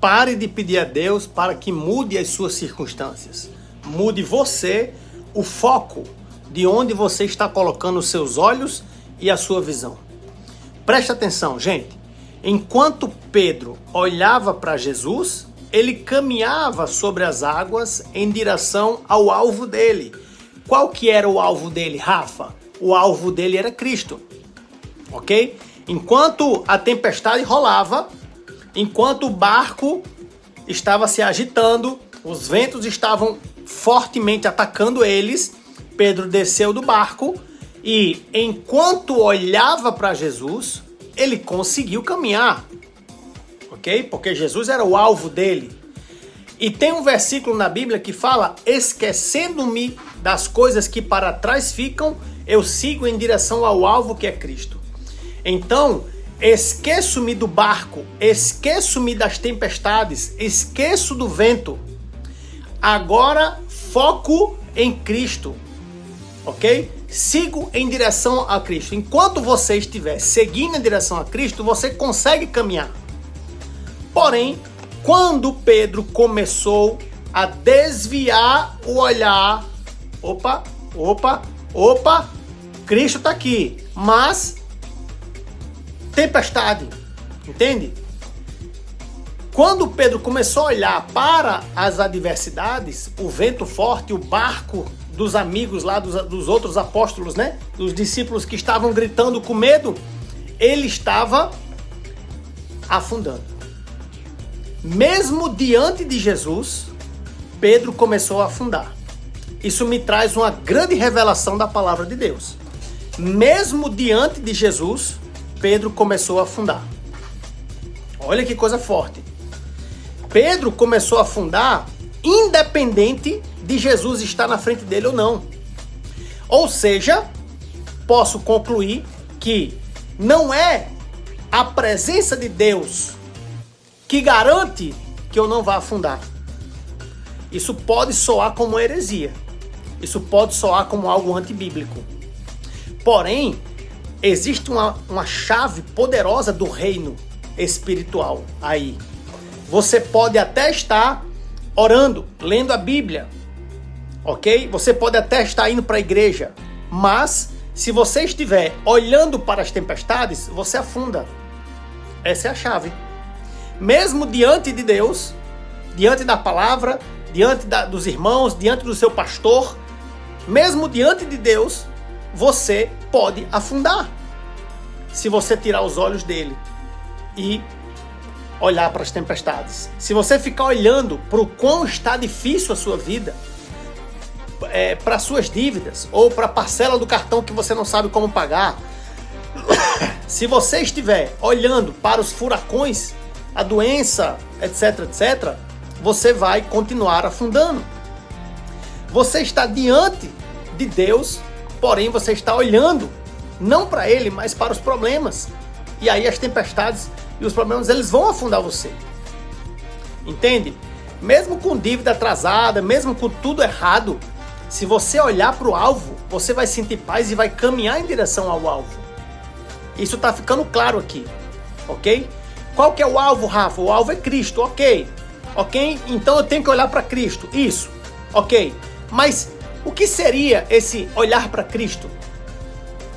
Pare de pedir a Deus para que mude as suas circunstâncias. Mude você, o foco de onde você está colocando os seus olhos e a sua visão. Preste atenção, gente. Enquanto Pedro olhava para Jesus, ele caminhava sobre as águas em direção ao alvo dele. Qual que era o alvo dele, Rafa? O alvo dele era Cristo, ok? Enquanto a tempestade rolava, enquanto o barco estava se agitando, os ventos estavam fortemente atacando eles, Pedro desceu do barco e, enquanto olhava para Jesus, ele conseguiu caminhar, ok? Porque Jesus era o alvo dele. E tem um versículo na Bíblia que fala: esquecendo-me das coisas que para trás ficam, eu sigo em direção ao alvo que é Cristo. Então, esqueço-me do barco, esqueço-me das tempestades, esqueço do vento. Agora, foco em Cristo, ok? Sigo em direção a Cristo. Enquanto você estiver seguindo em direção a Cristo, você consegue caminhar. Porém, quando Pedro começou a desviar o olhar, Cristo está aqui, mas tempestade, entende? Quando Pedro começou a olhar para as adversidades, o vento forte, o barco dos amigos lá, dos outros apóstolos, né? Dos discípulos que estavam gritando com medo, ele estava afundando. Mesmo diante de Jesus, Pedro começou a afundar. Isso me traz uma grande revelação da palavra de Deus. Mesmo diante de Jesus, Pedro começou a afundar. Olha que coisa forte. Pedro começou a afundar independente de Jesus estar na frente dele ou não. Ou seja, posso concluir que não é a presença de Deus que garante que eu não vá afundar. Isso pode soar como heresia. Isso pode soar como algo antibíblico. Porém, existe uma chave poderosa do reino espiritual aí. Você pode até estar orando, lendo a Bíblia, ok? Você pode até estar indo para a igreja, mas se você estiver olhando para as tempestades, você afunda. Essa é a chave. Mesmo diante de Deus, diante da palavra, diante dos irmãos, diante do seu pastor, mesmo diante de Deus, você pode afundar se você tirar os olhos dele e olhar para as tempestades. Se você ficar olhando para o quão está difícil a sua vida, para suas dívidas ou para a parcela do cartão que você não sabe como pagar, se você estiver olhando para os furacões, a doença, etc, etc, você vai continuar afundando. Você está diante de Deus, porém você está olhando não para Ele, mas para os problemas. E aí as tempestades e os problemas, eles vão afundar você. Entende? Mesmo com dívida atrasada, mesmo com tudo errado, se você olhar para o alvo, você vai sentir paz e vai caminhar em direção ao alvo. Isso está ficando claro aqui, ok? Qual que é o alvo, Rafa? O alvo é Cristo, ok? Ok? Então eu tenho que olhar para Cristo, isso, ok? Mas o que seria esse olhar para Cristo?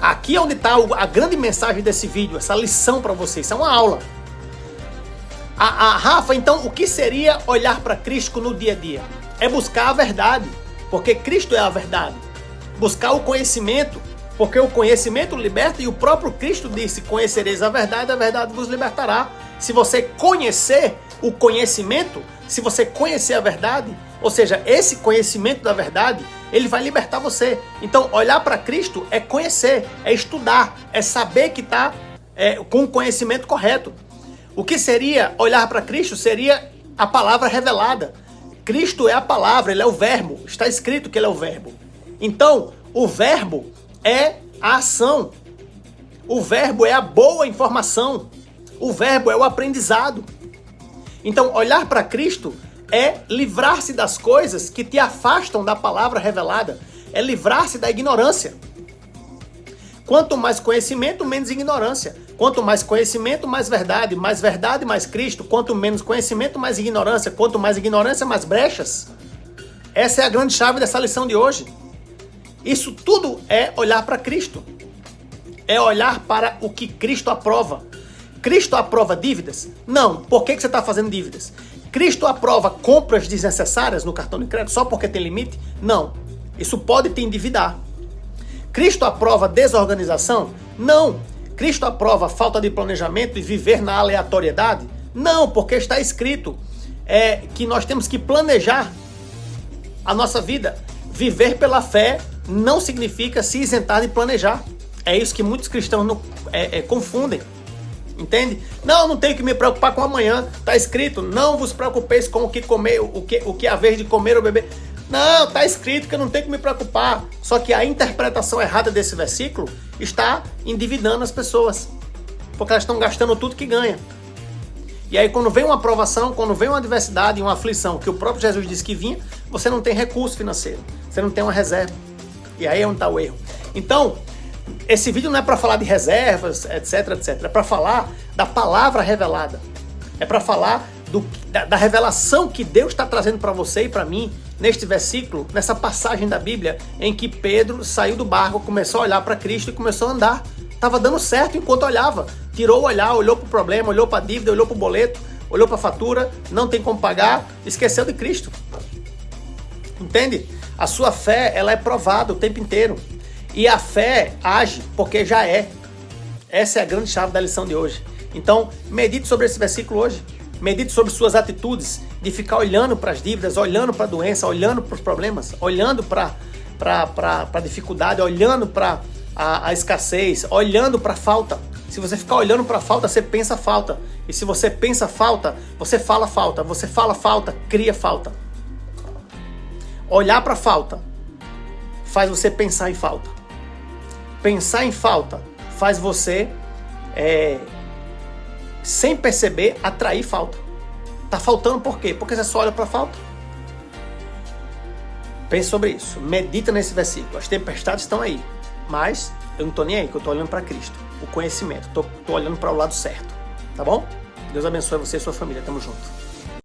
Aqui é onde está a grande mensagem desse vídeo, essa lição para vocês, isso é uma aula. Rafa, então o que seria olhar para Cristo no dia a dia? É buscar a verdade, porque Cristo é a verdade. Buscar o conhecimento, porque o conhecimento liberta e o próprio Cristo disse: conhecereis a verdade vos libertará. Se você conhecer o conhecimento, se você conhecer a verdade, ou seja, esse conhecimento da verdade, ele vai libertar você. Então, olhar para Cristo é conhecer, é estudar, é saber que está com o conhecimento correto. O que seria olhar para Cristo? Seria a palavra revelada. Cristo é a palavra, ele é o verbo. Está escrito que ele é o verbo. Então, o verbo é a ação. O verbo é a boa informação. O verbo é o aprendizado. Então, olhar para Cristo é livrar-se das coisas que te afastam da palavra revelada. É livrar-se da ignorância. Quanto mais conhecimento, menos ignorância. Quanto mais conhecimento, mais verdade, mais Cristo. Quanto menos conhecimento, mais ignorância. Quanto mais ignorância, mais brechas. Essa é a grande chave dessa lição de hoje. Isso tudo é olhar para Cristo. É olhar para o que Cristo aprova. Cristo aprova dívidas? Não. Por que você está fazendo dívidas? Cristo aprova compras desnecessárias no cartão de crédito só porque tem limite? Não. Isso pode te endividar. Cristo aprova desorganização? Não. Cristo aprova falta de planejamento e viver na aleatoriedade? Não, porque está escrito que nós temos que planejar a nossa vida. Viver pela fé não significa se isentar de planejar. É isso que muitos cristãos confundem. Entende? Não tenho que me preocupar com amanhã. Está escrito, não vos preocupeis com o que comer, o que haver de comer ou beber. Não, está escrito que eu não tenho que me preocupar. Só que a interpretação errada desse versículo está endividando as pessoas. Porque elas estão gastando tudo que ganham. E aí quando vem uma provação, quando vem uma adversidade, uma aflição, que o próprio Jesus disse que vinha, você não tem recurso financeiro. Você não tem uma reserva. E aí é onde está o erro. Então, esse vídeo não é para falar de reservas, etc, etc. É para falar da palavra revelada. É para falar da revelação que Deus está trazendo para você e para mim, neste versículo, nessa passagem da Bíblia, em que Pedro saiu do barco, começou a olhar para Cristo e começou a andar. Estava dando certo enquanto olhava. Tirou o olhar, olhou para o problema, olhou para a dívida, olhou para o boleto, olhou para a fatura, não tem como pagar, esqueceu de Cristo. Entende? A sua fé, ela é provada o tempo inteiro. E a fé age porque já é. Essa é a grande chave da lição de hoje. Então, medite sobre esse versículo hoje. Medite sobre suas atitudes de ficar olhando para as dívidas, olhando para a doença, olhando para os problemas, olhando para a dificuldade, olhando para a escassez, olhando para a falta. Se você ficar olhando para a falta, você pensa falta. E se você pensa falta, você fala falta. Você fala falta, cria falta. Olhar para a falta faz você pensar em falta. Pensar em falta faz você, sem perceber, atrair falta. Tá faltando por quê? Porque você só olha para a falta. Pense sobre isso. Medita nesse versículo. As tempestades estão aí. Mas eu não estou nem aí, que eu estou olhando para Cristo. O conhecimento. Estou olhando para o lado certo. Tá bom? Deus abençoe você e sua família. Tamo junto.